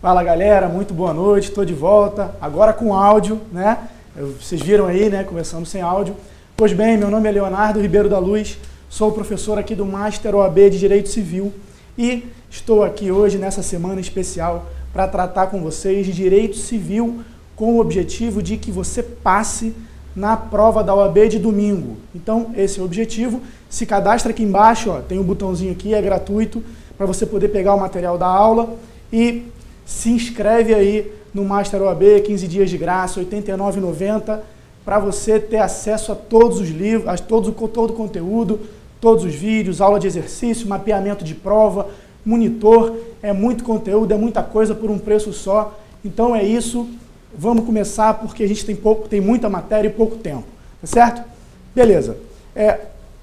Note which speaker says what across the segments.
Speaker 1: Fala galera, muito boa noite, estou de volta, agora com áudio, né? Vocês viram aí, né? Começando sem áudio. Pois bem, meu nome é Leonardo Ribeiro da Luz, sou professor aqui do Master OAB de Direito Civil e estou aqui hoje nessa semana especial para tratar com vocês de Direito Civil com o objetivo de que você passe na prova da OAB de domingo. Então, esse é o objetivo. Se cadastra aqui embaixo, ó, tem um botãozinho aqui, é gratuito, para você poder pegar o material da aula e se inscreve aí no Master OAB, 15 dias de graça, R$ 89,90, para você ter acesso a todos os livros, a todo o conteúdo, todos os vídeos, aula de exercício, mapeamento de prova, monitor, é muito conteúdo, é muita coisa por um preço só. Então é isso, vamos começar porque a gente tem muita matéria e pouco tempo, tá certo? Beleza.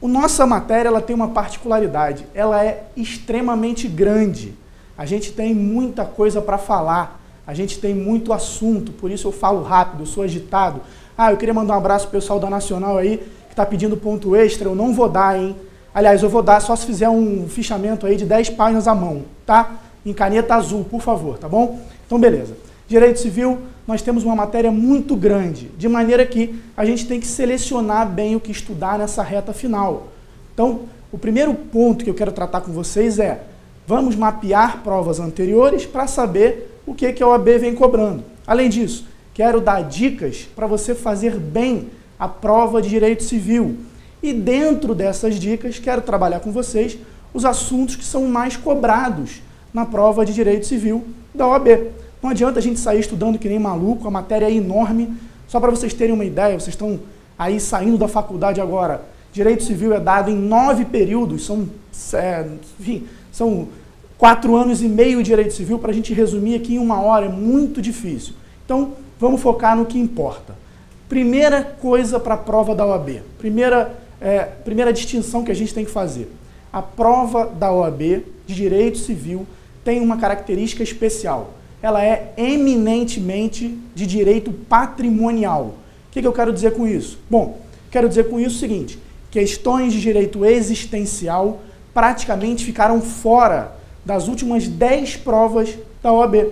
Speaker 1: Nossa matéria ela tem uma particularidade, ela é extremamente grande. A gente tem muita coisa para falar, a gente tem muito assunto, por isso eu falo rápido, eu sou agitado. Eu queria mandar um abraço pro pessoal da Nacional aí, que está pedindo ponto extra, eu não vou dar, hein? Aliás, eu vou dar só se fizer um fichamento aí de 10 páginas à mão, tá? Em caneta azul, por favor, tá bom? Então, beleza. Direito Civil, nós temos uma matéria muito grande, de maneira que a gente tem que selecionar bem o que estudar nessa reta final. Então, o primeiro ponto que eu quero tratar com vocês é, vamos mapear provas anteriores para saber o que a OAB vem cobrando. Além disso, quero dar dicas para você fazer bem a prova de Direito Civil. E dentro dessas dicas, quero trabalhar com vocês os assuntos que são mais cobrados na prova de Direito Civil da OAB. Não adianta a gente sair estudando que nem maluco, a matéria é enorme. Só para vocês terem uma ideia, vocês estão aí saindo da faculdade agora. Direito Civil é dado em 9 períodos, são 4 anos e meio de Direito Civil, para a gente resumir aqui em 1 hora, é muito difícil. Então, vamos focar no que importa. Primeira coisa para a prova da OAB, primeira distinção que a gente tem que fazer. A prova da OAB de Direito Civil tem uma característica especial. Ela é eminentemente de direito patrimonial. O que eu quero dizer com isso? Bom, quero dizer com isso o seguinte, questões de direito existencial praticamente ficaram fora das últimas 10 provas da OAB.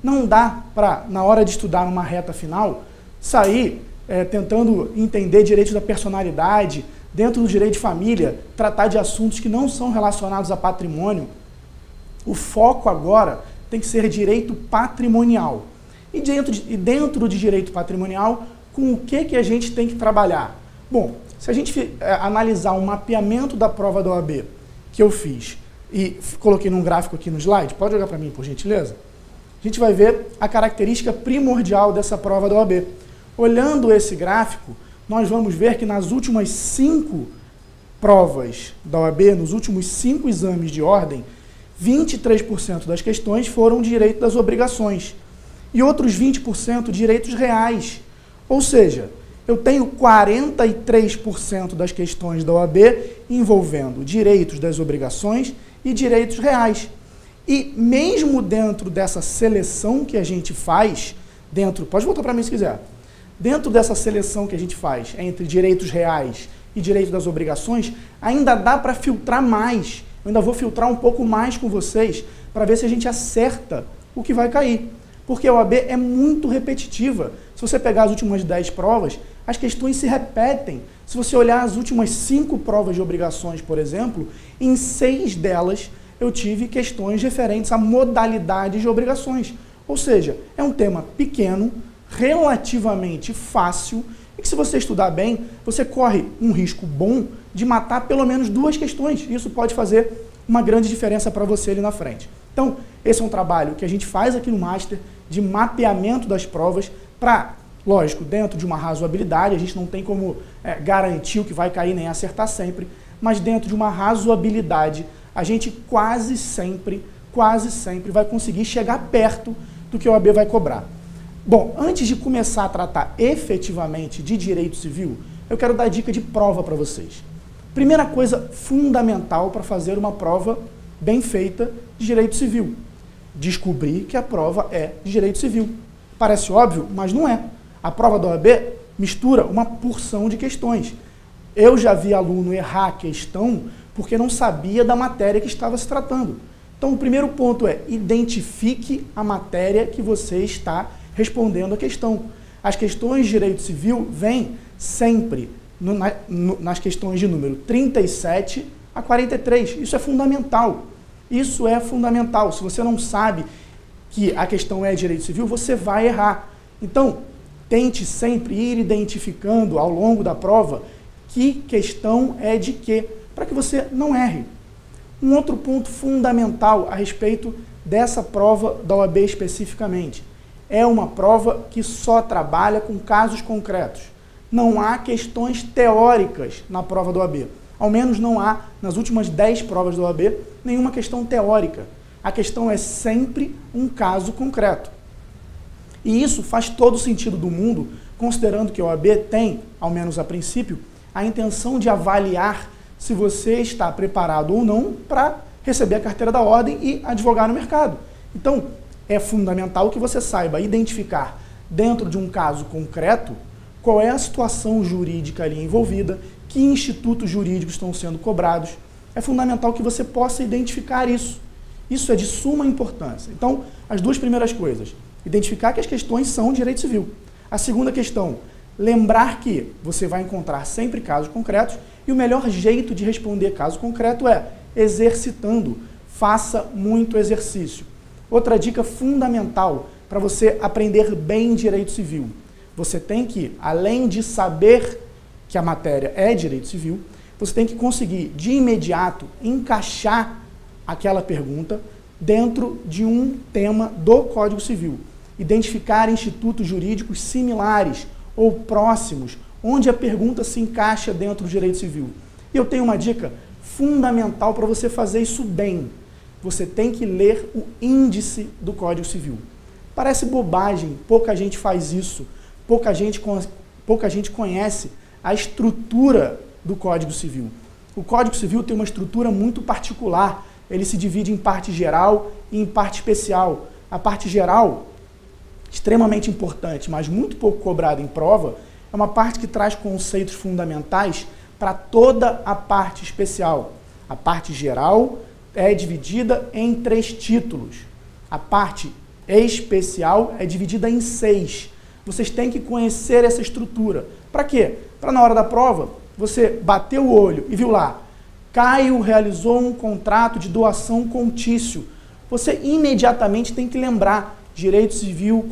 Speaker 1: Não dá para, na hora de estudar numa reta final, sair tentando entender direitos da personalidade, dentro do direito de família, tratar de assuntos que não são relacionados a patrimônio. O foco agora tem que ser direito patrimonial. E dentro de direito patrimonial, com o que a gente tem que trabalhar? Bom, se a gente analisar um mapeamento da prova da OAB que eu fiz e coloquei num gráfico aqui no slide, pode jogar para mim, por gentileza? A gente vai ver a característica primordial dessa prova da OAB. Olhando esse gráfico, nós vamos ver que nas últimas 5 provas da OAB, nos últimos 5 exames de ordem, 23% das questões foram de direito das obrigações e outros 20% direitos reais. Ou seja, eu tenho 43% das questões da OAB envolvendo direitos das obrigações e direitos reais. E mesmo dentro dessa seleção que a gente faz, pode voltar para mim se quiser, dentro dessa seleção que a gente faz entre direitos reais e direito das obrigações, ainda dá para filtrar mais. Eu ainda vou filtrar um pouco mais com vocês para ver se a gente acerta o que vai cair. Porque a OAB é muito repetitiva. Se você pegar as últimas 10 provas, as questões se repetem. Se você olhar as últimas 5 provas de obrigações, por exemplo, em 6 delas eu tive questões referentes a modalidades de obrigações. Ou seja, é um tema pequeno, relativamente fácil, e que se você estudar bem, você corre um risco bom de matar pelo menos 2 questões. Isso pode fazer uma grande diferença para você ali na frente. Então, esse é um trabalho que a gente faz aqui no Master, de mapeamento das provas, para, lógico, dentro de uma razoabilidade, a gente não tem como garantir o que vai cair nem acertar sempre, mas dentro de uma razoabilidade, a gente quase sempre vai conseguir chegar perto do que a OAB vai cobrar. Bom, antes de começar a tratar efetivamente de direito civil, eu quero dar dica de prova para vocês. Primeira coisa fundamental para fazer uma prova bem feita de direito civil. Descobrir que a prova é de direito civil. Parece óbvio, mas não é. A prova da OAB mistura uma porção de questões. Eu já vi aluno errar a questão porque não sabia da matéria que estava se tratando. Então, o primeiro ponto é identifique a matéria que você está respondendo a questão. As questões de direito civil vêm sempre nas questões de número 37 a 43. Isso é fundamental. Isso é fundamental. Se você não sabe que a questão é direito civil, você vai errar. Então, tente sempre ir identificando ao longo da prova que questão é de quê, para que você não erre. Um outro ponto fundamental a respeito dessa prova da OAB especificamente, é uma prova que só trabalha com casos concretos. Não há questões teóricas na prova da OAB. Ao menos não há, nas últimas 10 provas da OAB, nenhuma questão teórica. A questão é sempre um caso concreto. E isso faz todo o sentido do mundo, considerando que a OAB tem, ao menos a princípio, a intenção de avaliar se você está preparado ou não para receber a carteira da ordem e advogar no mercado. Então, é fundamental que você saiba identificar, dentro de um caso concreto, qual é a situação jurídica ali envolvida, que institutos jurídicos estão sendo cobrados. É fundamental que você possa identificar isso. Isso é de suma importância. Então, as duas primeiras coisas. Identificar que as questões são direito civil. A segunda questão, lembrar que você vai encontrar sempre casos concretos e o melhor jeito de responder caso concreto é exercitando. Faça muito exercício. Outra dica fundamental para você aprender bem direito civil. Você tem que, além de saber que a matéria é direito civil, você tem que conseguir, de imediato, encaixar aquela pergunta dentro de um tema do Código Civil. Identificar institutos jurídicos similares ou próximos, onde a pergunta se encaixa dentro do direito civil. E eu tenho uma dica fundamental para você fazer isso bem. Você tem que ler o índice do Código Civil. Parece bobagem, pouca gente faz isso, pouca gente conhece a estrutura do Código Civil. O Código Civil tem uma estrutura muito particular, ele se divide em parte geral e em parte especial. A parte geral, extremamente importante, mas muito pouco cobrada em prova, é uma parte que traz conceitos fundamentais para toda a parte especial. A parte geral é dividida em 3 títulos. A parte especial é dividida em 6. Vocês têm que conhecer essa estrutura. Para quê? Para na hora da prova, você bater o olho e viu lá, Caio realizou um contrato de doação contício. Você imediatamente tem que lembrar direito civil,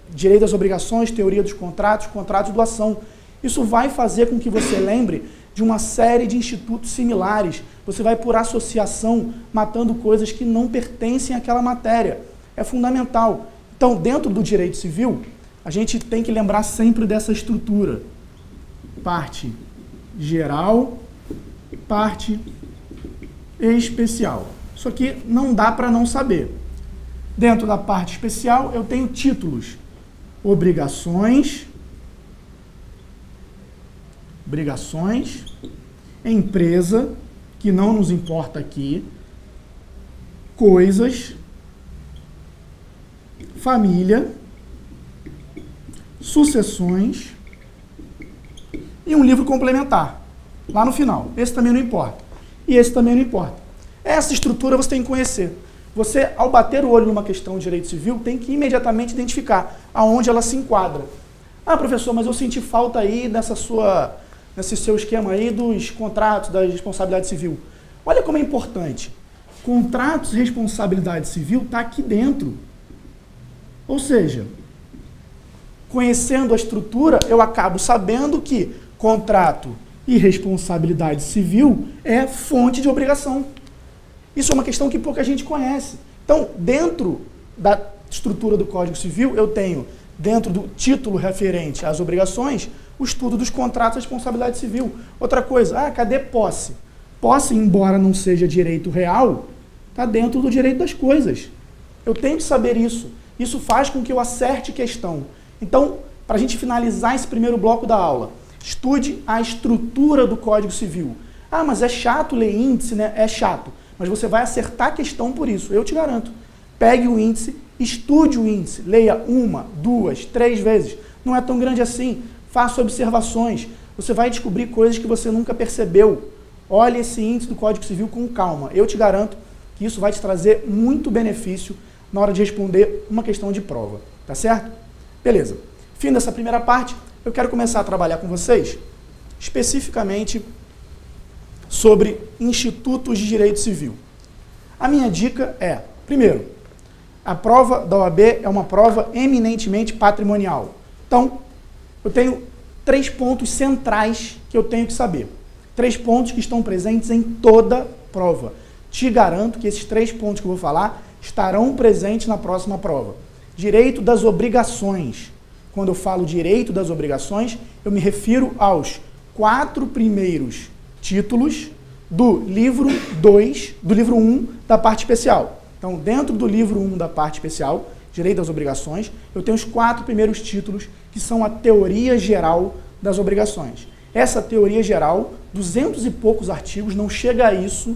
Speaker 1: direito das obrigações, teoria dos contratos, contrato de doação. Isso vai fazer com que você lembre de uma série de institutos similares. Você vai por associação matando coisas que não pertencem àquela matéria. É fundamental. Então, dentro do direito civil, a gente tem que lembrar sempre dessa estrutura. Parte geral, parte especial. Isso aqui não dá para não saber. Dentro da parte especial, eu tenho títulos. Obrigações, empresa, que não nos importa aqui, coisas, família, sucessões e um livro complementar, lá no final. Esse também não importa. E esse também não importa. Essa estrutura você tem que conhecer. Você, ao bater o olho numa questão de direito civil, tem que imediatamente identificar aonde ela se enquadra. Ah, professor, mas eu senti falta aí nesse seu esquema aí dos contratos, da responsabilidade civil. Olha como é importante. Contratos e responsabilidade civil está aqui dentro. Ou seja, conhecendo a estrutura, eu acabo sabendo que contrato e responsabilidade civil é fonte de obrigação. Isso é uma questão que pouca gente conhece. Então, dentro da estrutura do Código Civil, eu tenho, dentro do título referente às obrigações, o estudo dos contratos e responsabilidade civil. Outra coisa, cadê posse? Posse, embora não seja direito real, está dentro do direito das coisas. Eu tenho que saber isso. Isso faz com que eu acerte questão. Então, para a gente finalizar esse primeiro bloco da aula, estude a estrutura do Código Civil. Ah, mas é chato ler índice, né? É chato. Mas você vai acertar a questão por isso, eu te garanto. Pegue o índice, estude o índice, leia 1, 2, 3 vezes. Não é tão grande assim. Faça observações. Você vai descobrir coisas que você nunca percebeu. Olhe esse índice do Código Civil com calma. Eu te garanto que que isso vai te trazer muito benefício na hora de responder uma questão de prova, tá certo? Beleza. Fim dessa primeira parte, eu quero começar a trabalhar com vocês especificamente sobre institutos de direito civil. A minha dica é, primeiro, a prova da OAB é uma prova eminentemente patrimonial. Então, eu tenho 3 pontos centrais que eu tenho que saber. 3 pontos que estão presentes em toda prova. Te garanto que esses 3 pontos que eu vou falar estarão presentes na próxima prova. Direito das obrigações. Quando eu falo direito das obrigações, eu me refiro aos 4 primeiros títulos do livro 2, do livro 1 da parte especial. Então, dentro do livro 1 da parte especial, Direito das Obrigações, eu tenho os 4 primeiros títulos, que são a teoria geral das obrigações. Essa teoria geral, 200 e poucos artigos, não chega a isso,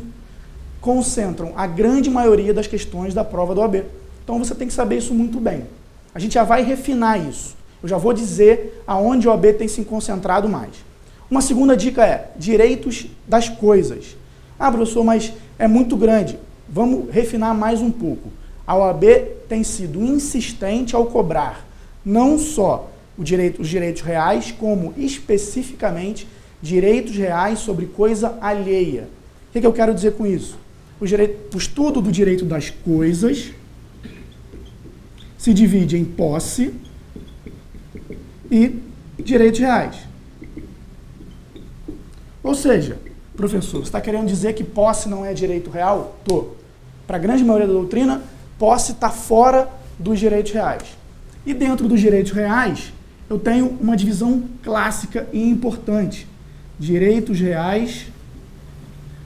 Speaker 1: concentram a grande maioria das questões da prova do OAB. Então, você tem que saber isso muito bem. A gente já vai refinar isso. Eu já vou dizer aonde o OAB tem se concentrado mais. Uma segunda dica é direitos das coisas. Ah, professor, mas é muito grande. Vamos refinar mais um pouco. A OAB tem sido insistente ao cobrar não só os direitos reais, como especificamente direitos reais sobre coisa alheia. O que eu quero dizer com isso? O estudo do direito das coisas se divide em posse e direitos reais. Ou seja, professor, você está querendo dizer que posse não é direito real? Tô. Para a grande maioria da doutrina, posse está fora dos direitos reais. E dentro dos direitos reais, eu tenho uma divisão clássica e importante. Direitos reais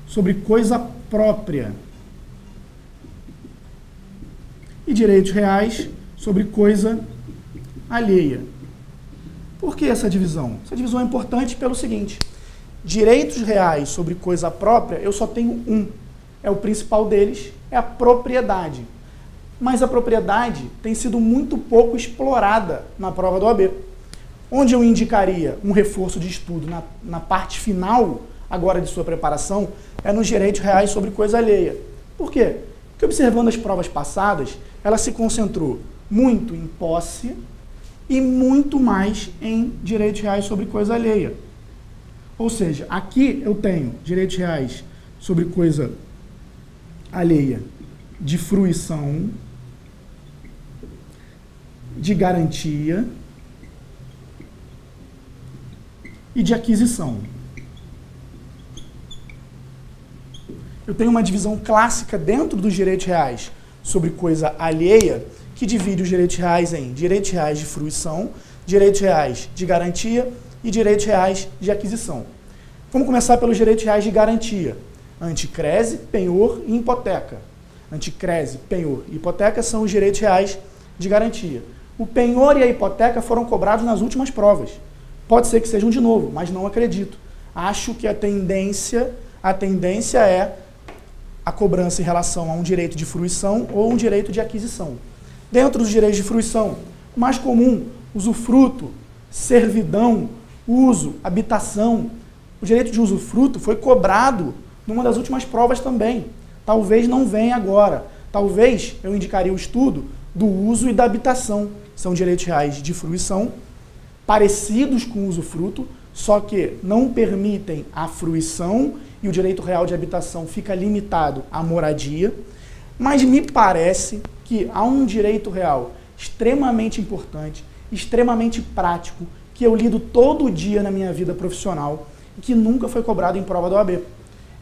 Speaker 1: sobre coisa própria. E direitos reais sobre coisa alheia. Por que essa divisão? Essa divisão é importante pelo seguinte: direitos reais sobre coisa própria, eu só tenho um. É o principal deles, é a propriedade. Mas a propriedade tem sido muito pouco explorada na prova do OAB. Onde eu indicaria um reforço de estudo na parte final, agora de sua preparação, é nos direitos reais sobre coisa alheia. Por quê? Porque observando as provas passadas, ela se concentrou muito em posse e muito mais em direitos reais sobre coisa alheia. Ou seja, aqui eu tenho direitos reais sobre coisa alheia de fruição, de garantia e de aquisição. Eu tenho uma divisão clássica dentro dos direitos reais sobre coisa alheia, que divide os direitos reais em direitos reais de fruição, direitos reais de garantia e direitos reais de aquisição. Vamos começar pelos direitos reais de garantia. Anticrese, penhor e hipoteca. Anticrese, penhor e hipoteca são os direitos reais de garantia. O penhor e a hipoteca foram cobrados nas últimas provas. Pode ser que sejam de novo, mas não acredito. Acho que a tendência é a cobrança em relação a um direito de fruição ou um direito de aquisição. Dentro dos direitos de fruição, o mais comum, usufruto, servidão, uso, habitação. O direito de usufruto foi cobrado numa das últimas provas também. Talvez não venha agora. Talvez eu indicaria o estudo do uso e da habitação. São direitos reais de fruição, parecidos com o usufruto, só que não permitem a fruição e o direito real de habitação fica limitado à moradia. Mas me parece que há um direito real extremamente importante, extremamente prático, que eu lido todo dia na minha vida profissional e que nunca foi cobrado em prova da OAB.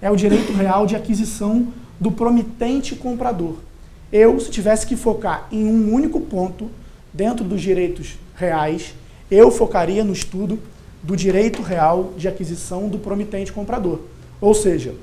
Speaker 1: É o direito real de aquisição do promitente comprador. Eu, se tivesse que focar em um único ponto dentro dos direitos reais, eu focaria no estudo do direito real de aquisição do promitente comprador. Ou seja,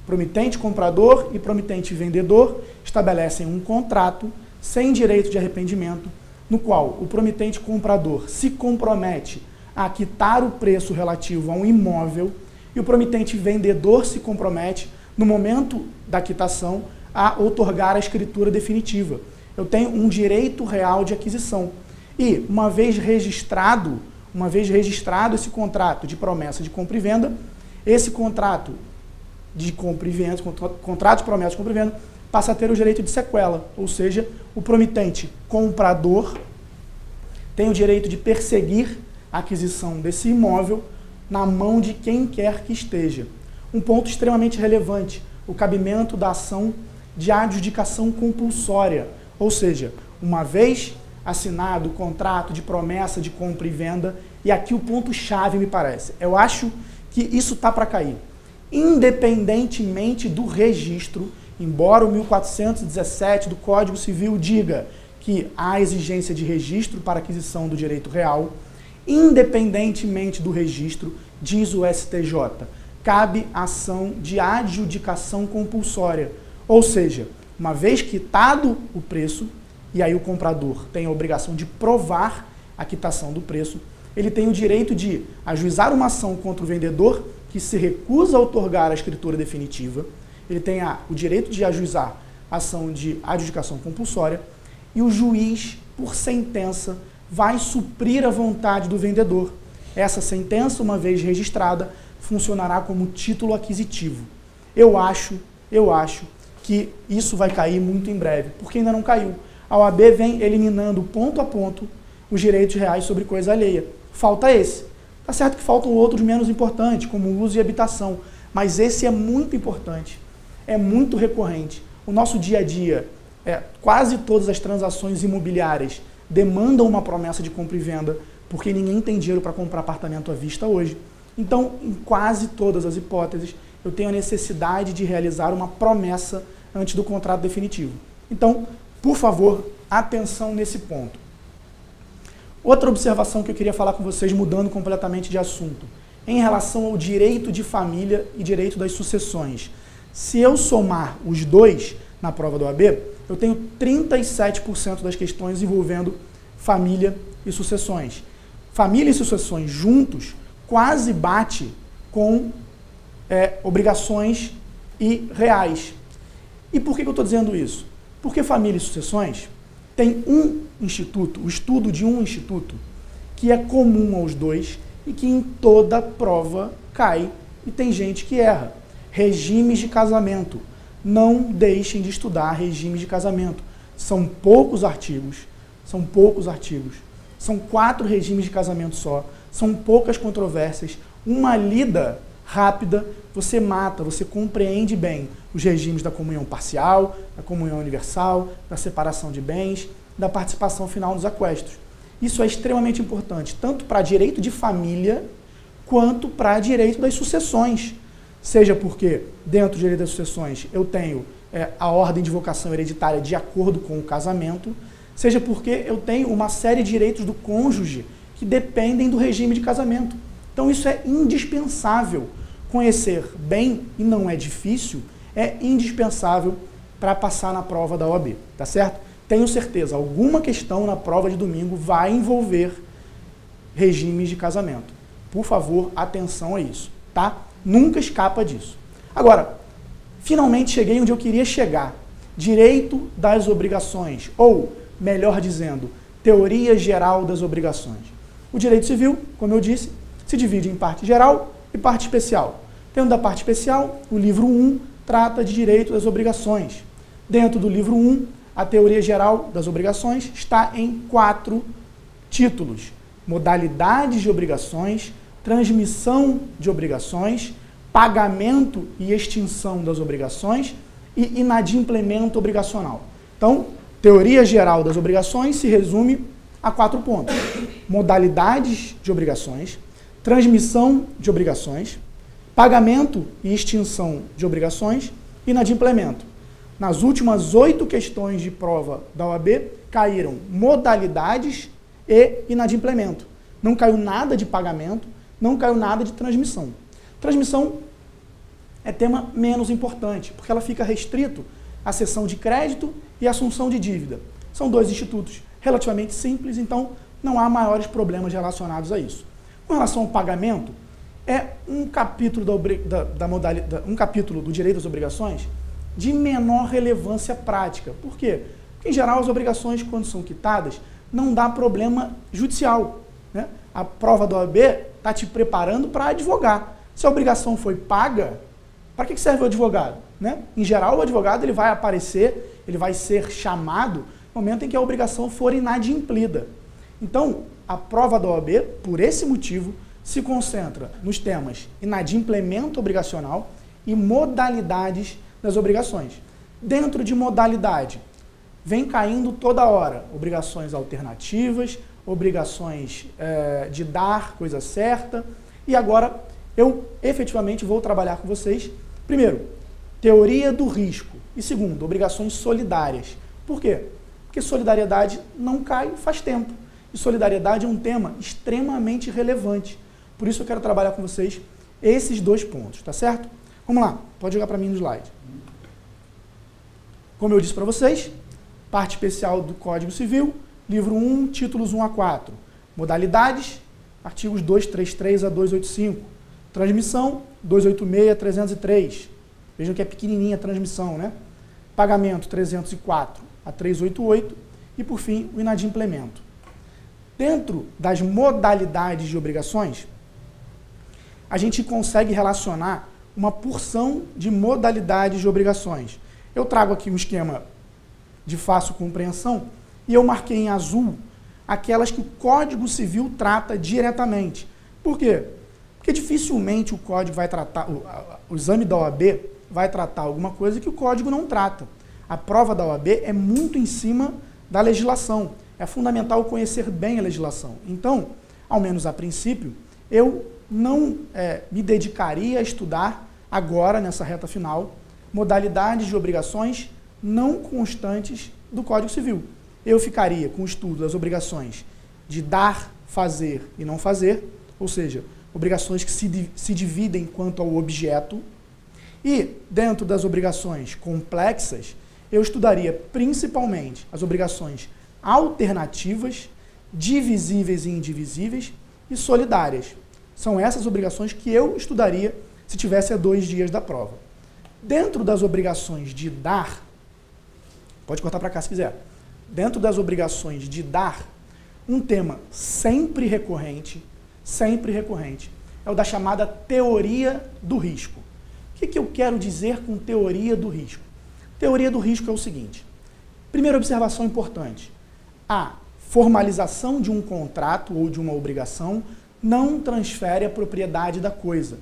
Speaker 1: promitente comprador e promitente vendedor estabelecem um contrato sem direito de arrependimento, no qual o promitente comprador se compromete a quitar o preço relativo a um imóvel e o promitente vendedor se compromete, no momento da quitação, a outorgar a escritura definitiva. Eu tenho um direito real de aquisição. E, uma vez registrado esse contrato de promessa de compra e venda, esse contrato de compra e venda, contrato de promessa de compra e venda, passa a ter o direito de sequela, ou seja, o promitente comprador tem o direito de perseguir a aquisição desse imóvel na mão de quem quer que esteja. Um ponto extremamente relevante, o cabimento da ação de adjudicação compulsória, ou seja, uma vez assinado o contrato de promessa de compra e venda, e aqui o ponto-chave me parece, eu acho que isso está para cair. Independentemente do registro, embora o 1417 do Código Civil diga que há exigência de registro para aquisição do direito real, independentemente do registro, diz o STJ, cabe ação de adjudicação compulsória. Ou seja, uma vez quitado o preço, e aí o comprador tem a obrigação de provar a quitação do preço, ele tem o direito de ajuizar uma ação contra o vendedor que se recusa a outorgar a escritura definitiva, ele tem o direito de ajuizar a ação de adjudicação compulsória, e o juiz, por sentença, vai suprir a vontade do vendedor. Essa sentença, uma vez registrada, funcionará como título aquisitivo. Eu acho que isso vai cair muito em breve, porque ainda não caiu. A OAB vem eliminando ponto a ponto os direitos reais sobre coisa alheia. Falta esse. Tá certo que faltam outros menos importantes, como uso e habitação, mas esse é muito importante, é muito recorrente. O nosso dia a dia, quase todas as transações imobiliárias demandam uma promessa de compra e venda, porque ninguém tem dinheiro para comprar apartamento à vista hoje. Então, em quase todas as hipóteses, eu tenho a necessidade de realizar uma promessa antes do contrato definitivo. Então, por favor, atenção nesse ponto. Outra observação que eu queria falar com vocês, mudando completamente de assunto, em relação ao direito de família e direito das sucessões. Se eu somar os dois na prova do OAB, eu tenho 37% das questões envolvendo família e sucessões. Família e sucessões juntos quase bate com obrigações e reais. E por que eu estou dizendo isso? Porque família e sucessões tem um instituto, o estudo de um instituto, que é comum aos dois e que em toda prova cai e tem gente que erra. Regimes de casamento. Não deixem de estudar regimes de casamento. São poucos artigos, são 4 regimes de casamento só, são poucas controvérsias, uma lida rápida, você mata, você compreende bem os regimes da comunhão parcial, da comunhão universal, da separação de bens, da participação final nos aquestos. Isso é extremamente importante, tanto para direito de família, quanto para direito das sucessões. Seja porque, dentro do direito das sucessões, eu tenho a ordem de vocação hereditária de acordo com o casamento, seja porque eu tenho uma série de direitos do cônjuge que dependem do regime de casamento. Então isso é indispensável. Conhecer bem, e não é difícil, é indispensável para passar na prova da OAB, tá certo? Tenho certeza, alguma questão na prova de domingo vai envolver regimes de casamento. Por favor, atenção a isso, tá? Nunca escapa disso. Agora, finalmente cheguei onde eu queria chegar. Direito das obrigações, ou, melhor dizendo, teoria geral das obrigações. O direito civil, como eu disse, se divide em parte geral e parte especial. Dentro da parte especial, o livro 1 trata de direito das obrigações. Dentro do livro 1, a teoria geral das obrigações está em 4 títulos. Modalidades de obrigações, transmissão de obrigações, pagamento e extinção das obrigações e inadimplemento obrigacional. Então, teoria geral das obrigações se resume a 4 pontos. Modalidades de obrigações, transmissão de obrigações, pagamento e extinção de obrigações e inadimplemento. Nas últimas 8 questões de prova da OAB, caíram modalidades e inadimplemento. Não caiu nada de pagamento, não caiu nada de transmissão. Transmissão é tema menos importante, porque ela fica restrito à cessão de crédito e assunção de dívida. São 2 institutos relativamente simples, então não há maiores problemas relacionados a isso. Com relação ao pagamento, é um capítulo, um capítulo do direito às obrigações de menor relevância prática. Por quê? Porque, em geral, as obrigações, quando são quitadas, não dá problema judicial, né? A prova da OAB está te preparando para advogar. Se a obrigação foi paga, Para que serve o advogado? Né? Em geral, o advogado ele vai aparecer, ele vai ser chamado no momento em que a obrigação for inadimplida. Então, a prova da OAB, por esse motivo, se concentra nos temas inadimplemento obrigacional e modalidades das obrigações. Dentro de modalidade, vem caindo toda hora obrigações alternativas, obrigações de dar coisa certa, e agora eu efetivamente vou trabalhar com vocês, primeiro, teoria do risco, e segundo, obrigações solidárias. Por quê? Porque solidariedade não cai faz tempo, e solidariedade é um tema extremamente relevante. Por isso eu quero trabalhar com vocês esses dois pontos, tá certo? Vamos lá, pode jogar para mim no slide. Como eu disse para vocês, parte especial do Código Civil, livro 1, títulos 1 a 4. Modalidades, artigos 233 a 285. Transmissão, 286 a 303. Vejam que é pequenininha a transmissão, né? Pagamento, 304 a 388. E, por fim, o inadimplemento. Dentro das modalidades de obrigações, a gente consegue relacionar uma porção de modalidades de obrigações. Eu trago aqui um esquema de fácil compreensão e eu marquei em azul aquelas que o Código Civil trata diretamente. Por quê? Porque dificilmente o Código vai tratar, o exame da OAB vai tratar alguma coisa que o Código não trata. A prova da OAB é muito em cima da legislação. É fundamental conhecer bem a legislação. Então, ao menos a princípio, eu não me dedicaria a estudar agora, nessa reta final, modalidades de obrigações não constantes do Código Civil. Eu ficaria com o estudo das obrigações de dar, fazer e não fazer, ou seja, obrigações que se dividem quanto ao objeto, e dentro das obrigações complexas, eu estudaria principalmente as obrigações alternativas, divisíveis e indivisíveis e solidárias. São essas obrigações que eu estudaria se tivesse a 2 dias da prova. Dentro das obrigações de dar, pode cortar para cá se quiser, dentro das obrigações de dar, um tema sempre recorrente, é o da chamada teoria do risco. O que eu quero dizer com teoria do risco? Teoria do risco é o seguinte, primeira observação importante, a formalização de um contrato ou de uma obrigação não transfere a propriedade da coisa.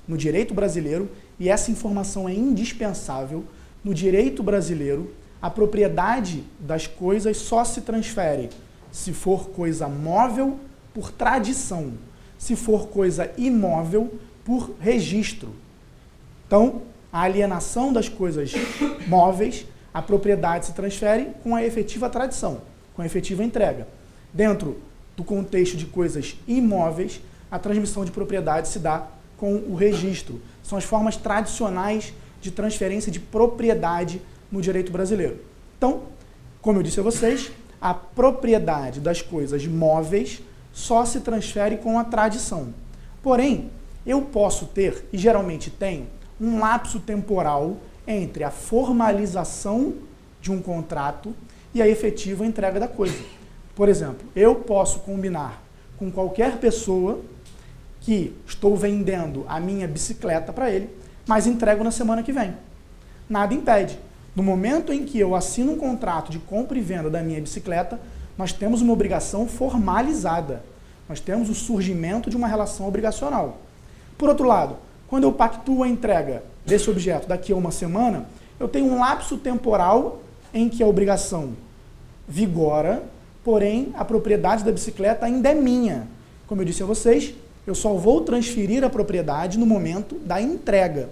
Speaker 1: No direito brasileiro, e essa informação é indispensável, no direito brasileiro, a propriedade das coisas só se transfere se for coisa móvel por tradição, se for coisa imóvel por registro. Então, a alienação das coisas móveis, a propriedade se transfere com a efetiva tradição, com a efetiva entrega. Dentro do contexto de coisas imóveis, a transmissão de propriedade se dá com o registro. São as formas tradicionais de transferência de propriedade no direito brasileiro. Então, como eu disse a vocês, a propriedade das coisas móveis só se transfere com a tradição. Porém, eu posso ter, e geralmente tenho, um lapso temporal entre a formalização de um contrato e a efetiva entrega da coisa. Por exemplo, eu posso combinar com qualquer pessoa que estou vendendo a minha bicicleta para ele, mas entrego na semana que vem. Nada impede. No momento em que eu assino um contrato de compra e venda da minha bicicleta, nós temos uma obrigação formalizada. Nós temos o surgimento de uma relação obrigacional. Por outro lado, quando eu pactuo a entrega desse objeto daqui a uma semana, eu tenho um lapso temporal em que a obrigação vigora, porém a propriedade da bicicleta ainda é minha. Como eu disse a vocês, eu só vou transferir a propriedade no momento da entrega.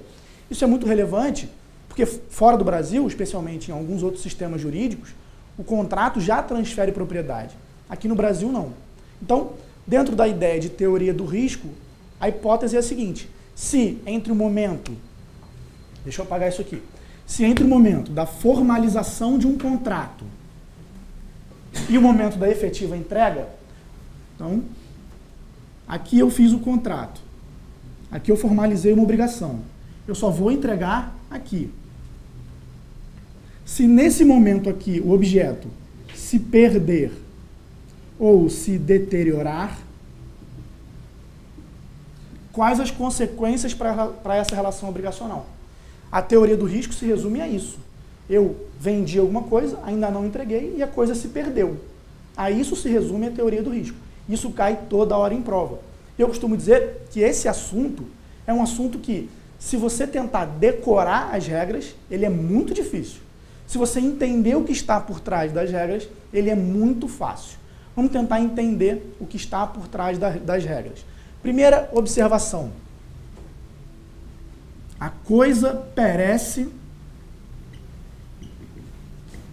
Speaker 1: Isso é muito relevante, porque fora do Brasil, especialmente em alguns outros sistemas jurídicos, o contrato já transfere propriedade. Aqui no Brasil, não. Então, dentro da ideia de teoria do risco, a hipótese é a seguinte: se entre o momento, deixa eu apagar isso aqui, se entre o momento da formalização de um contrato e o momento da efetiva entrega, então, aqui eu fiz o contrato, aqui eu formalizei uma obrigação, eu só vou entregar aqui. Se nesse momento aqui o objeto se perder ou se deteriorar, quais as consequências para essa relação obrigacional? A teoria do risco se resume a isso. Eu vendi alguma coisa, ainda não entreguei e a coisa se perdeu. A isso se resume a teoria do risco. Isso cai toda hora em prova. Eu costumo dizer que esse assunto é um assunto que, se você tentar decorar as regras, ele é muito difícil. Se você entender o que está por trás das regras, ele é muito fácil. Vamos tentar entender o que está por trás das regras. Primeira observação. A coisa perece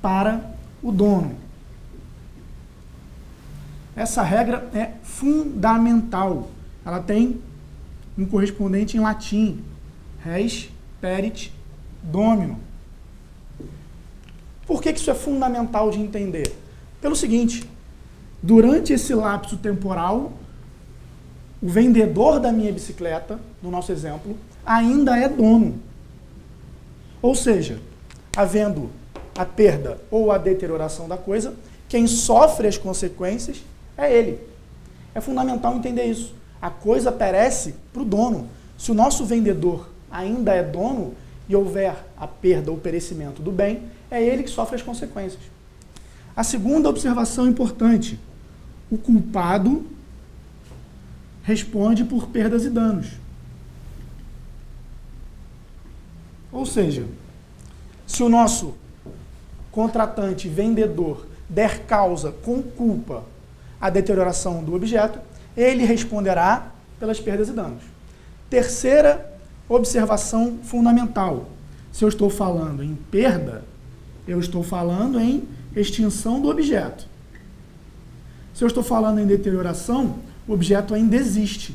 Speaker 1: para o dono. Essa regra é fundamental. Ela tem um correspondente em latim. Res perit domino. Por que isso é fundamental de entender? Pelo seguinte, durante esse lapso temporal, o vendedor da minha bicicleta, no nosso exemplo, ainda é dono. Ou seja, havendo a perda ou a deterioração da coisa, quem sofre as consequências é ele. É fundamental entender isso. A coisa perece para o dono. Se o nosso vendedor ainda é dono e houver a perda ou perecimento do bem, é ele que sofre as consequências. A segunda observação importante: o culpado responde por perdas e danos. Ou seja, se o nosso contratante, vendedor, der causa com culpa à deterioração do objeto, ele responderá pelas perdas e danos. Terceira observação fundamental: se eu estou falando em perda, eu estou falando em extinção do objeto. Se eu estou falando em deterioração, o objeto ainda existe,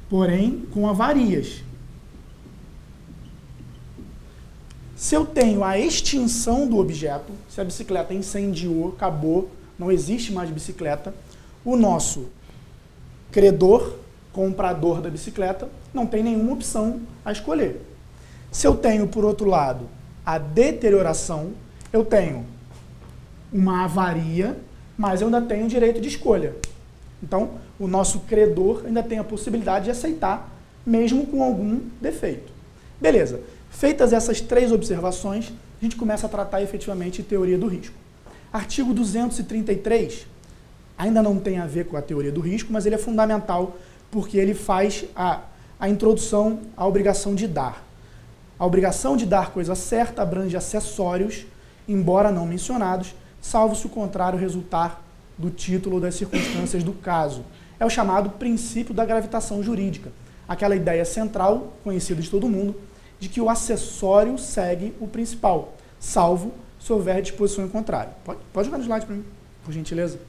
Speaker 1: porém com avarias. Se eu tenho a extinção do objeto, se a bicicleta incendiou, acabou, não existe mais bicicleta, o nosso credor, comprador da bicicleta, não tem nenhuma opção a escolher. Se eu tenho, por outro lado, a deterioração, eu tenho uma avaria, mas eu ainda tenho o direito de escolha. Então, o nosso credor ainda tem a possibilidade de aceitar, mesmo com algum defeito. Beleza. Feitas essas três observações, a gente começa a tratar efetivamente de teoria do risco. Artigo 233 ainda não tem a ver com a teoria do risco, mas ele é fundamental porque ele faz a introdução à obrigação de dar. A obrigação de dar coisa certa abrange acessórios, embora não mencionados, salvo se o contrário resultar do título ou das circunstâncias do caso. É o chamado princípio da gravitação jurídica, aquela ideia central, conhecida de todo mundo, de que o acessório segue o principal, salvo se houver disposição em contrário. Pode jogar no slide para mim, por gentileza.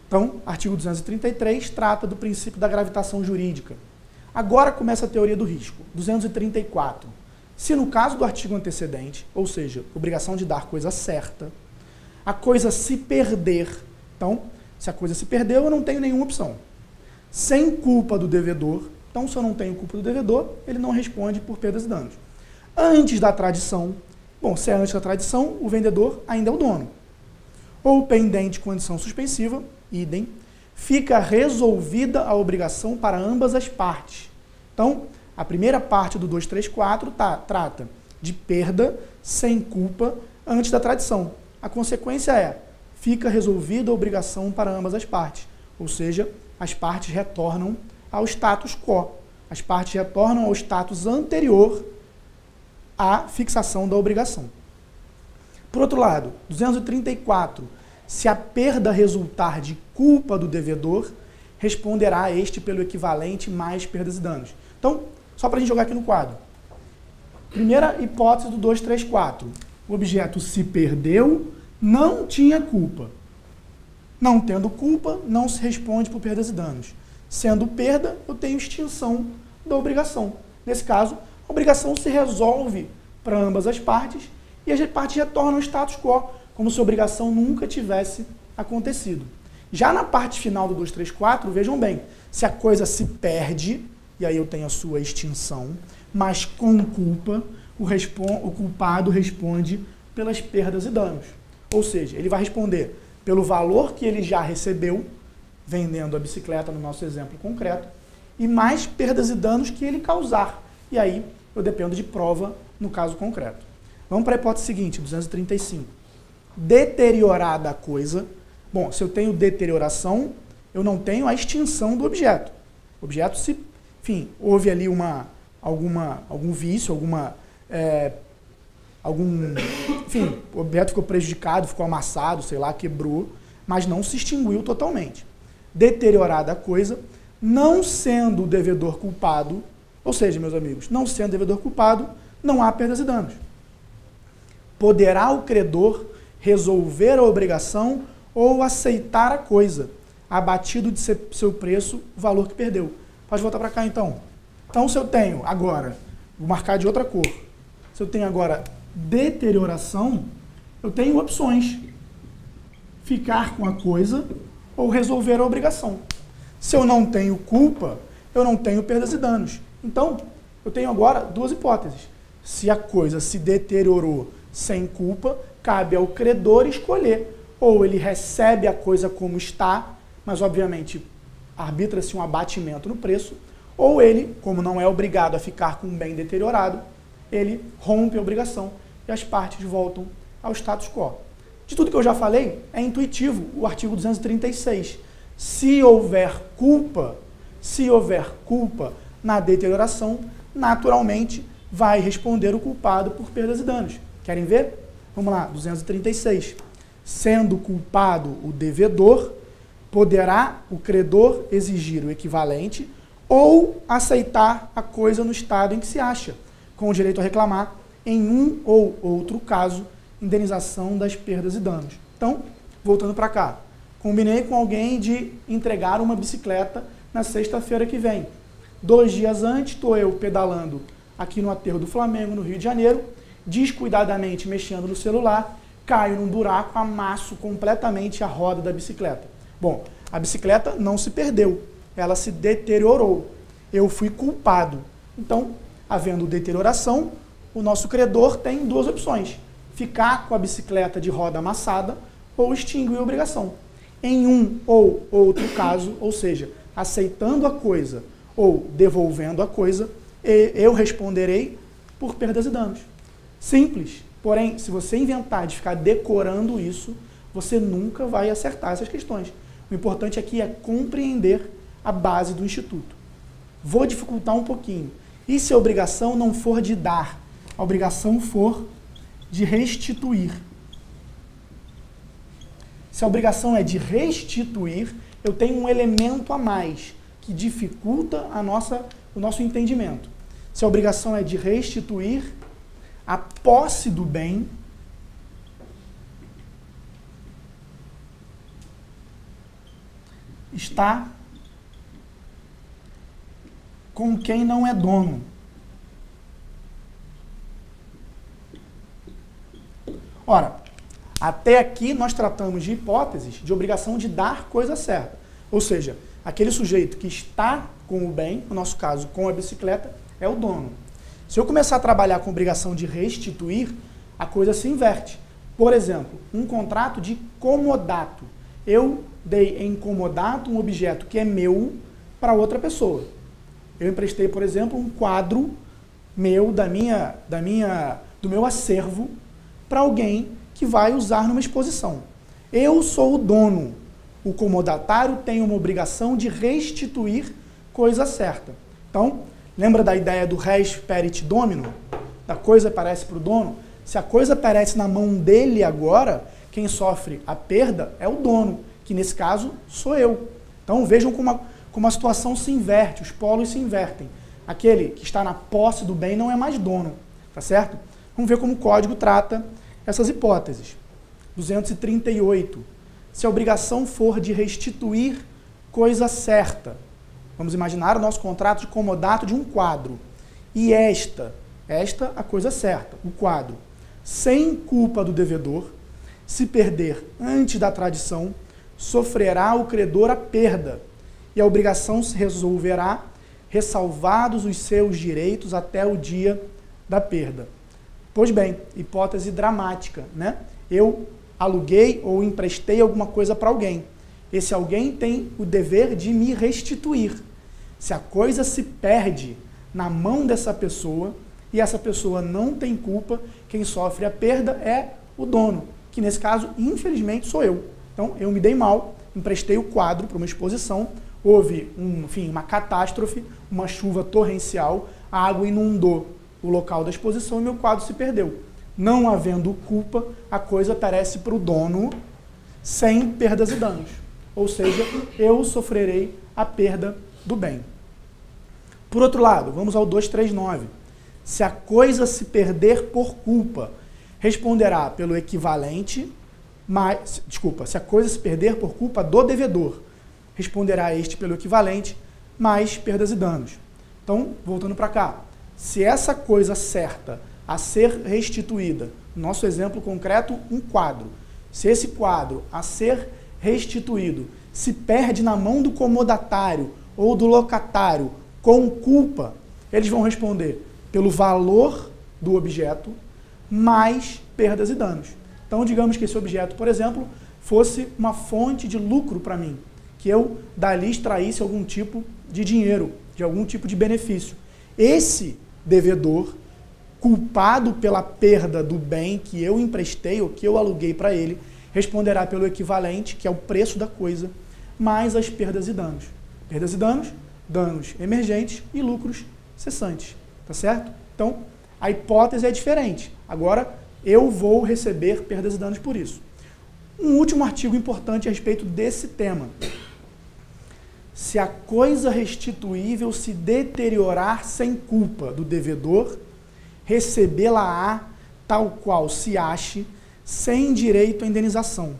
Speaker 1: Então, artigo 233 trata do princípio da gravitação jurídica. Agora começa a teoria do risco. 234. Se no caso do artigo antecedente, ou seja, obrigação de dar coisa certa, a coisa se perder, então, se a coisa se perdeu, eu não tenho nenhuma opção. Sem culpa do devedor, então, se eu não tenho culpa do devedor, ele não responde por perdas e danos. Antes da tradição, bom, se é antes da tradição, o vendedor ainda é o dono. Ou pendente condição suspensiva, idem, fica resolvida a obrigação para ambas as partes. Então, a primeira parte do 234 trata de perda sem culpa antes da tradição. A consequência é, fica resolvida a obrigação para ambas as partes. Ou seja, as partes retornam ao status quo. As partes retornam ao status anterior à fixação da obrigação. Por outro lado, 234, se a perda resultar de culpa do devedor, responderá a este pelo equivalente mais perdas e danos. Então, só para a gente jogar aqui no quadro. Primeira hipótese do 234. O objeto se perdeu, não tinha culpa. Não tendo culpa, não se responde por perdas e danos. Sendo perda, eu tenho extinção da obrigação. Nesse caso, a obrigação se resolve para ambas as partes e as partes retornam ao status quo, como se a obrigação nunca tivesse acontecido. Já na parte final do 234, vejam bem, se a coisa se perde, e aí eu tenho a sua extinção, mas com culpa, o culpado responde pelas perdas e danos. Ou seja, ele vai responder pelo valor que ele já recebeu, vendendo a bicicleta no nosso exemplo concreto, e mais perdas e danos que ele causar. E aí eu dependo de prova no caso concreto. Vamos para a hipótese seguinte, 235. Deteriorada a coisa. Bom, se eu tenho deterioração, eu não tenho a extinção do objeto. O objeto, se, enfim, houve ali algum vício, enfim, o objeto ficou prejudicado, ficou amassado, sei lá, quebrou, mas não se extinguiu totalmente. Deteriorada a coisa, não sendo o devedor culpado, ou seja, meus amigos, não sendo o devedor culpado, não há perdas e danos. Poderá o credor resolver a obrigação ou aceitar a coisa, abatido de seu preço o valor que perdeu. Pode voltar para cá, então. Então, se eu tenho agora, vou marcar de outra cor, se eu tenho agora deterioração, eu tenho opções. Ficar com a coisa ou resolver a obrigação. Se eu não tenho culpa, eu não tenho perdas e danos. Então, eu tenho agora duas hipóteses. Se a coisa se deteriorou sem culpa, cabe ao credor escolher. Ou ele recebe a coisa como está, mas obviamente arbitra-se um abatimento no preço, ou ele, como não é obrigado a ficar com um bem deteriorado, ele rompe a obrigação e as partes voltam ao status quo. De tudo que eu já falei, é intuitivo o artigo 236. Se houver culpa na deterioração, naturalmente vai responder o culpado por perdas e danos. Querem ver? Vamos lá, 236. Sendo culpado o devedor, poderá o credor exigir o equivalente ou aceitar a coisa no estado em que se acha, com o direito a reclamar, em um ou outro caso, indenização das perdas e danos. Então, voltando para cá, combinei com alguém de entregar uma bicicleta na sexta-feira que vem. 2 dias antes, estou eu pedalando aqui no aterro do Flamengo, no Rio de Janeiro, descuidadamente mexendo no celular, caio num buraco, amasso completamente a roda da bicicleta. Bom, a bicicleta não se perdeu, ela se deteriorou. Eu fui culpado. Então, havendo deterioração, o nosso credor tem duas opções: ficar com a bicicleta de roda amassada ou extinguir a obrigação. Em um ou outro caso, ou seja, aceitando a coisa ou devolvendo a coisa, eu responderei por perdas e danos. Simples. Porém, se você inventar de ficar decorando isso, você nunca vai acertar essas questões. O importante aqui é compreender a base do Instituto. Vou dificultar um pouquinho. E se a obrigação não for de dar, a obrigação for de restituir? Se a obrigação é de restituir, eu tenho um elemento a mais que dificulta o nosso entendimento. Se a obrigação é de restituir, a posse do bem está com quem não é dono. Ora, até aqui nós tratamos de hipóteses de obrigação de dar coisa certa. Ou seja, aquele sujeito que está com o bem, no nosso caso com a bicicleta, é o dono. Se eu começar a trabalhar com obrigação de restituir, a coisa se inverte. Por exemplo, um contrato de comodato. Eu dei em comodato um objeto que é meu para outra pessoa. Eu emprestei, por exemplo, um quadro meu, do meu acervo, para alguém que vai usar numa exposição. Eu sou o dono. O comodatário tem uma obrigação de restituir coisa certa. Então, lembra da ideia do res perit domino? Da coisa perece para o dono? Se a coisa perece na mão dele agora, quem sofre a perda é o dono, que nesse caso sou eu. Então vejam como a situação se inverte, os polos se invertem. Aquele que está na posse do bem não é mais dono, tá certo? Vamos ver como o código trata essas hipóteses. 238. Se a obrigação for de restituir coisa certa, vamos imaginar o nosso contrato de comodato de um quadro. E esta a coisa certa, o quadro, sem culpa do devedor, se perder antes da tradição, sofrerá o credor a perda, e a obrigação se resolverá, ressalvados os seus direitos até o dia da perda. Pois bem, hipótese dramática, né? Eu aluguei ou emprestei alguma coisa para alguém. Esse alguém tem o dever de me restituir. Se a coisa se perde na mão dessa pessoa, e essa pessoa não tem culpa, quem sofre a perda é o dono, que nesse caso, infelizmente, sou eu. Então, eu me dei mal, emprestei o quadro para uma exposição, houve, uma catástrofe, uma chuva torrencial, a água inundou o local da exposição e meu quadro se perdeu. Não havendo culpa, a coisa perece para o dono sem perdas e danos. Ou seja, eu sofrerei a perda do bem. Por outro lado, vamos ao 239. Se a coisa se perder por culpa, responderá pelo equivalente, se a coisa se perder por culpa do devedor, responderá este pelo equivalente, mais perdas e danos. Então, voltando para cá, se essa coisa certa a ser restituída, no nosso exemplo concreto, um quadro, se esse quadro a ser restituído se perde na mão do comodatário ou do locatário com culpa, eles vão responder pelo valor do objeto mais perdas e danos. Então, digamos que esse objeto, por exemplo, fosse uma fonte de lucro para mim, que eu dali extraísse algum tipo de dinheiro, de algum tipo de benefício. Esse devedor, culpado pela perda do bem que eu emprestei ou que eu aluguei para ele, responderá pelo equivalente, que é o preço da coisa, mais as perdas e danos. Perdas e danos, danos emergentes e lucros cessantes. Tá certo? Então, a hipótese é diferente. Agora, eu vou receber perdas e danos por isso. Um último artigo importante a respeito desse tema. Se a coisa restituível se deteriorar sem culpa do devedor, recebê-la-á tal qual se ache, sem direito à indenização.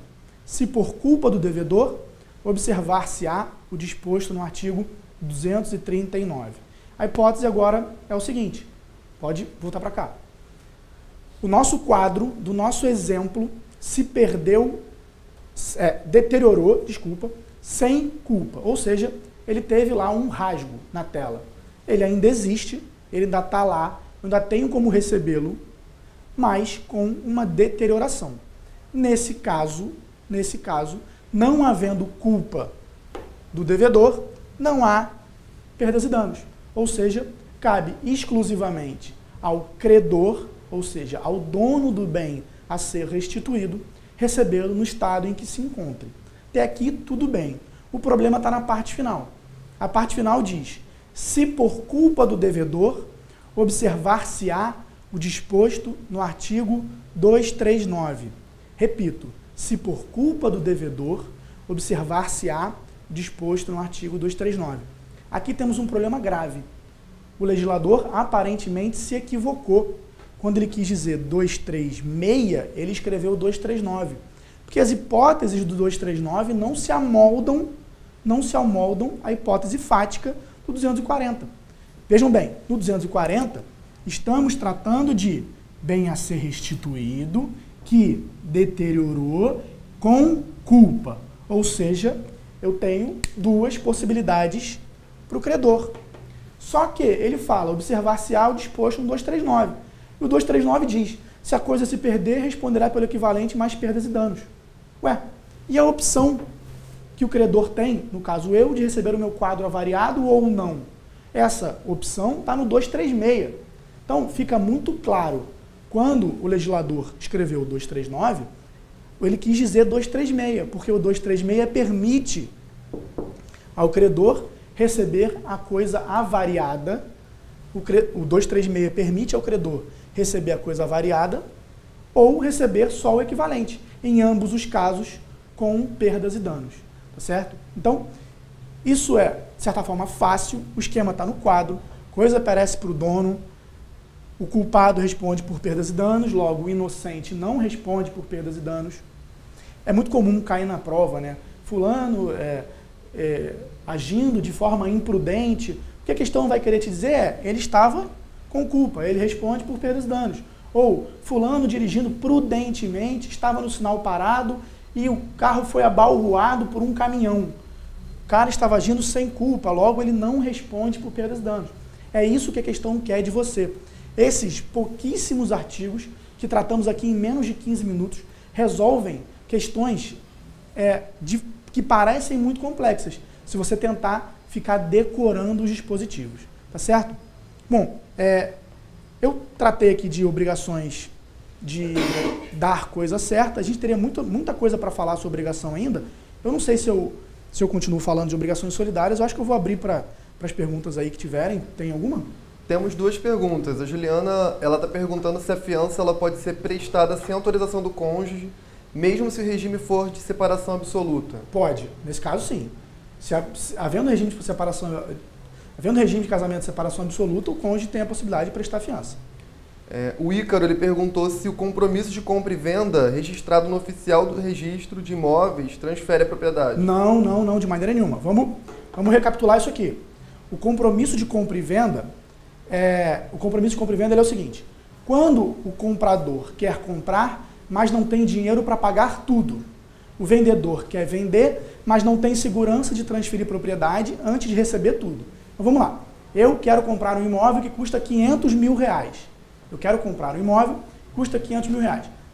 Speaker 1: Se por culpa do devedor, observar-se-á o disposto no artigo 239. A hipótese agora é o seguinte, pode voltar para cá. O nosso quadro, do nosso exemplo, se perdeu, deteriorou, sem culpa. Ou seja, ele teve lá um rasgo na tela. Ele ainda existe, ele ainda está lá, eu ainda tenho como recebê-lo, mas com uma deterioração. Nesse caso, não havendo culpa do devedor, não há perdas e danos. Ou seja, cabe exclusivamente ao credor, ou seja, ao dono do bem a ser restituído, recebê-lo no estado em que se encontre. Até aqui, tudo bem. O problema está na parte final. A parte final diz, se por culpa do devedor, observar-se-á o disposto no artigo 239. Repito, se por culpa do devedor, observar-se-á o disposto no artigo 239. Aqui temos um problema grave. O legislador aparentemente se equivocou. Quando ele quis dizer 236, ele escreveu 239. Porque as hipóteses do 239 não se amoldam à hipótese fática do 240. Vejam bem, no 240, estamos tratando de bem a ser restituído que deteriorou com culpa. Ou seja, eu tenho duas possibilidades para o credor. Só que ele fala, observar-se-á o disposto no 239. E o 239 diz, se a coisa se perder, responderá pelo equivalente mais perdas e danos. Ué, e a opção que o credor tem, no caso eu, de receber o meu quadro avariado ou não? Essa opção está no 236. Então, fica muito claro, quando o legislador escreveu o 239, ele quis dizer 236, porque o 236 permite ao credor receber a coisa avariada. O 236 permite ao credor receber a coisa avariada ou receber só o equivalente, em ambos os casos, com perdas e danos. Tá certo? Então, isso é, de certa forma, fácil, o esquema está no quadro, coisa perece para o dono, o culpado responde por perdas e danos, logo o inocente não responde por perdas e danos. É muito comum cair na prova, né? Fulano agindo de forma imprudente, o que a questão vai querer te dizer é, ele estava com culpa, ele responde por perdas e danos. Ou, fulano dirigindo prudentemente, estava no sinal parado e o carro foi abalroado por um caminhão. O cara estava agindo sem culpa, logo ele não responde por perdas e danos. É isso que a questão quer de você. Esses pouquíssimos artigos, que tratamos aqui em menos de 15 minutos, resolvem questões que parecem muito complexas, se você tentar ficar decorando os dispositivos. Tá certo? Bom, Eu tratei aqui de obrigações de dar coisa certa, a gente teria muita coisa para falar sobre obrigação ainda. Eu não sei se eu continuo falando de obrigações solidárias, eu acho que eu vou abrir para as perguntas aí que tiverem. Tem alguma?
Speaker 2: Temos duas perguntas. A Juliana, ela está perguntando se a fiança ela pode ser prestada sem autorização do cônjuge, mesmo se o regime for de separação absoluta.
Speaker 1: Pode. Nesse caso, sim. Havendo regime de casamento de separação absoluta, o cônjuge tem a possibilidade de prestar fiança.
Speaker 2: O Ícaro, ele perguntou se o compromisso de compra e venda registrado no oficial do registro de imóveis transfere a propriedade.
Speaker 1: Não, de maneira nenhuma. Vamos recapitular isso aqui. O compromisso de compra e venda é o seguinte: quando o comprador quer comprar, mas não tem dinheiro para pagar tudo, o vendedor quer vender, mas não tem segurança de transferir propriedade antes de receber tudo. Então vamos lá. Eu quero comprar um imóvel que custa R$500 mil. Eu quero comprar um imóvel que custa R$500 mil.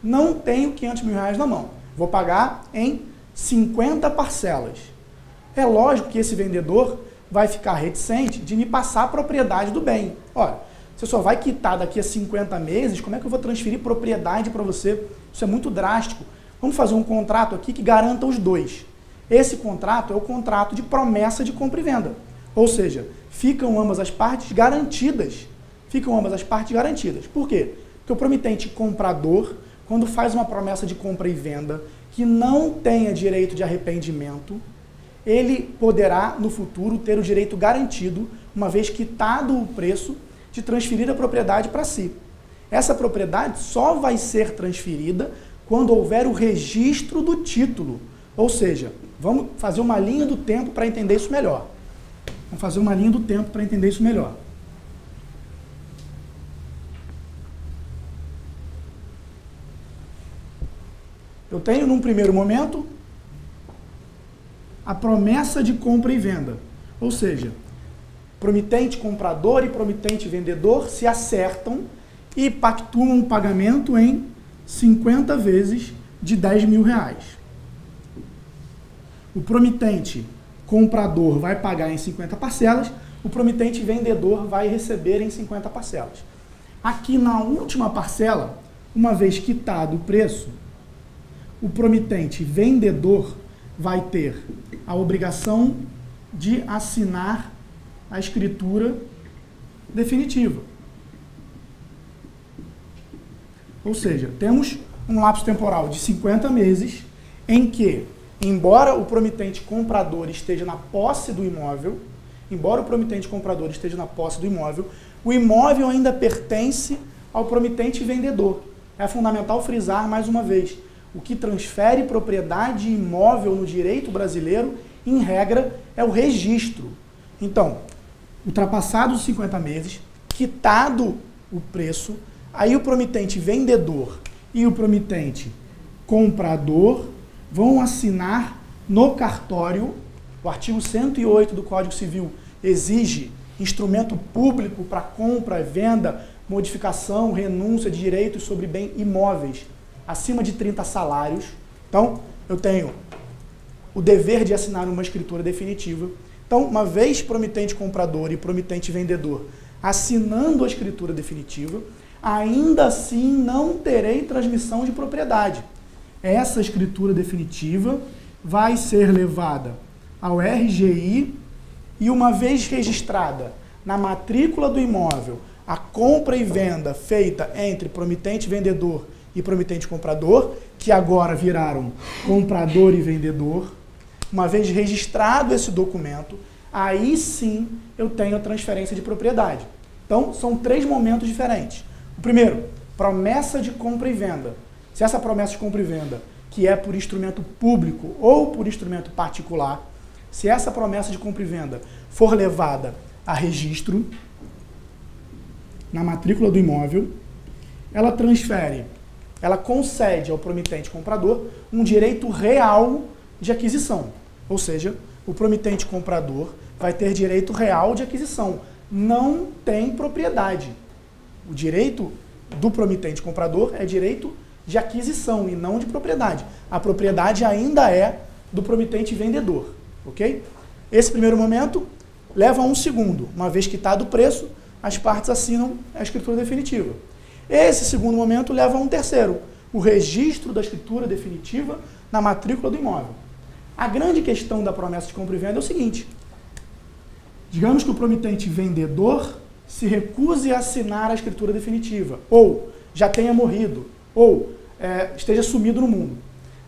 Speaker 1: Não tenho R$500 mil na mão. Vou pagar em 50 parcelas. É lógico que esse vendedor vai ficar reticente de me passar a propriedade do bem. Olha, você só vai quitar daqui a 50 meses, como é que eu vou transferir propriedade para você? Isso é muito drástico. Vamos fazer um contrato aqui que garanta os dois. Esse contrato é o contrato de promessa de compra e venda. Ou seja, ficam ambas as partes garantidas. Por quê? Porque o promitente comprador, quando faz uma promessa de compra e venda que não tenha direito de arrependimento, ele poderá, no futuro, ter o direito garantido, uma vez quitado o preço, de transferir a propriedade para si. Essa propriedade só vai ser transferida quando houver o registro do título. Ou seja, vamos fazer uma linha do tempo para entender isso melhor. Eu tenho, num primeiro momento, a promessa de compra e venda. Ou seja, promitente comprador e promitente vendedor se acertam e pactuam um pagamento em 50 vezes de R$10 mil. O promitente comprador vai pagar em 50 parcelas, o promitente vendedor vai receber em 50 parcelas. Aqui na última parcela, uma vez quitado o preço, o promitente vendedor vai ter a obrigação de assinar a escritura definitiva. Ou seja, temos um lapso temporal de 50 meses em que, embora o promitente comprador esteja na posse do imóvel, o imóvel ainda pertence ao promitente vendedor. É fundamental frisar mais uma vez: o que transfere propriedade imóvel no direito brasileiro, em regra, é o registro. Então, ultrapassados os 50 meses, quitado o preço, aí o promitente vendedor e o promitente comprador vão assinar no cartório. O artigo 108 do Código Civil exige instrumento público para compra, venda, modificação, renúncia de direitos sobre bens imóveis acima de 30 salários. Então, eu tenho o dever de assinar uma escritura definitiva. Então, uma vez promitente comprador e promitente vendedor assinando a escritura definitiva, ainda assim não terei transmissão de propriedade. Essa escritura definitiva vai ser levada ao RGI e, uma vez registrada na matrícula do imóvel, a compra e venda feita entre promitente vendedor e promitente comprador, que agora viraram comprador e vendedor, uma vez registrado esse documento, aí sim eu tenho a transferência de propriedade. Então, são 3 momentos diferentes. O primeiro, promessa de compra e venda. Se essa promessa de compra e venda, que é por instrumento público ou por instrumento particular, se essa promessa de compra e venda for levada a registro na matrícula do imóvel, ela concede ao promitente comprador um direito real de aquisição. Ou seja, o promitente comprador vai ter direito real de aquisição. Não tem propriedade. O direito do promitente comprador é direito de aquisição e não de propriedade. A propriedade ainda é do promitente vendedor. Ok? Esse primeiro momento leva a um segundo. Uma vez quitado o preço, as partes assinam a escritura definitiva. Esse segundo momento leva a um terceiro, o registro da escritura definitiva na matrícula do imóvel. A grande questão da promessa de compra e venda é o seguinte: digamos que o promitente vendedor se recuse a assinar a escritura definitiva, ou já tenha morrido, ou esteja sumido no mundo.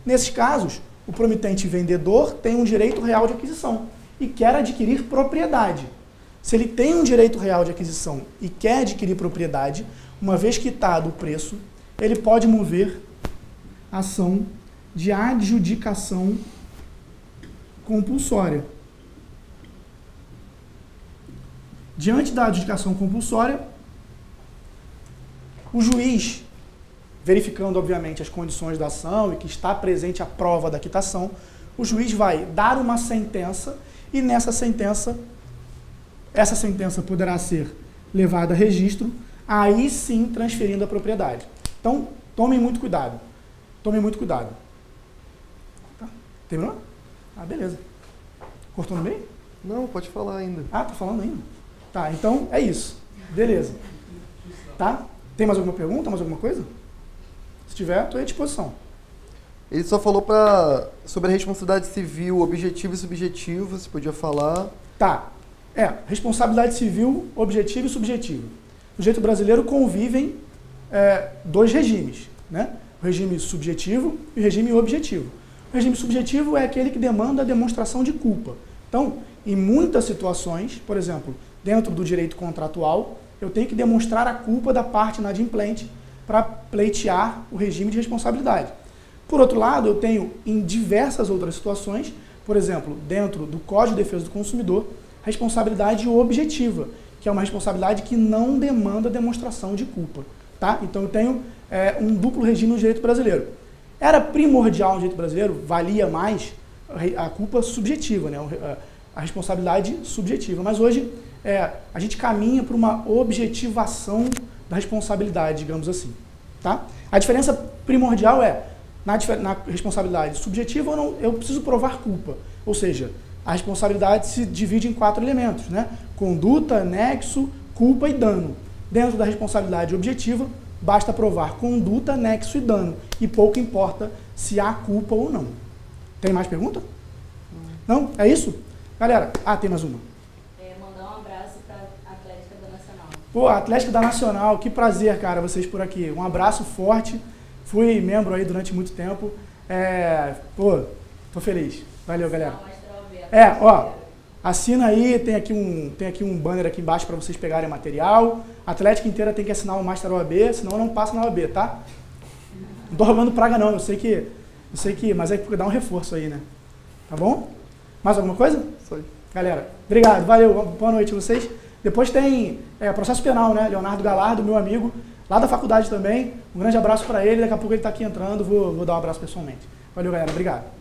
Speaker 1: Nesses casos, o promitente vendedor tem um direito real de aquisição e quer adquirir propriedade. Se ele tem um direito real de aquisição e quer adquirir propriedade, uma vez quitado o preço, ele pode mover ação de adjudicação compulsória. Diante da adjudicação compulsória, o juiz, verificando, obviamente, as condições da ação e que está presente a prova da quitação, o juiz vai dar uma sentença e nessa sentença, essa sentença poderá ser levada a registro, aí sim transferindo a propriedade. Então, tomem muito cuidado. Tomem muito cuidado. Tá? Terminou? Ah, beleza. Cortou no meio?
Speaker 2: Não, pode falar ainda.
Speaker 1: Ah, tá falando ainda? Tá, então é isso. Beleza. Tá? Tem mais alguma pergunta, mais alguma coisa? Se tiver, estou à disposição.
Speaker 2: Ele só falou sobre a responsabilidade civil, objetivo e subjetivo, você podia falar.
Speaker 1: Tá. Responsabilidade civil, objetivo e subjetivo. No direito brasileiro convivem dois regimes, né? O regime subjetivo e o regime objetivo. O regime subjetivo é aquele que demanda a demonstração de culpa. Então, em muitas situações, por exemplo, dentro do direito contratual, eu tenho que demonstrar a culpa da parte inadimplente para pleitear o regime de responsabilidade. Por outro lado, eu tenho em diversas outras situações, por exemplo, dentro do Código de Defesa do Consumidor, responsabilidade objetiva, que é uma responsabilidade que não demanda demonstração de culpa. Tá? Então eu tenho um duplo regime no direito brasileiro. Era primordial no direito brasileiro, valia mais a culpa subjetiva, né? A responsabilidade subjetiva. Mas hoje a gente caminha para uma objetivação da responsabilidade, digamos assim. Tá? A diferença primordial é, na responsabilidade subjetiva eu preciso provar culpa. Ou seja, a responsabilidade se divide em 4 elementos, né? Conduta, nexo, culpa e dano. Dentro da responsabilidade objetiva, basta provar conduta, nexo e dano. E pouco importa se há culpa ou não. Tem mais pergunta? Não? É isso? Galera, tem mais uma.
Speaker 3: Mandar um abraço para a Atlética da Nacional.
Speaker 1: Pô, Atlética da Nacional, que prazer, cara, vocês por aqui. Um abraço forte. Fui membro aí durante muito tempo. Tô feliz. Valeu, galera. Assina aí, tem aqui um banner aqui embaixo para vocês pegarem material. A Atlética inteira tem que assinar o Master OAB, senão não passa na OAB, tá? Não tô roubando praga não, eu sei que, mas é porque dá um reforço aí, né? Tá bom? Mais alguma coisa?
Speaker 2: Isso aí.
Speaker 1: Galera, obrigado, valeu, boa noite a vocês. Depois tem processo penal, né? Leonardo Galardo, meu amigo, lá da faculdade também. Um grande abraço para ele, daqui a pouco ele tá aqui entrando, vou dar um abraço pessoalmente. Valeu, galera, obrigado.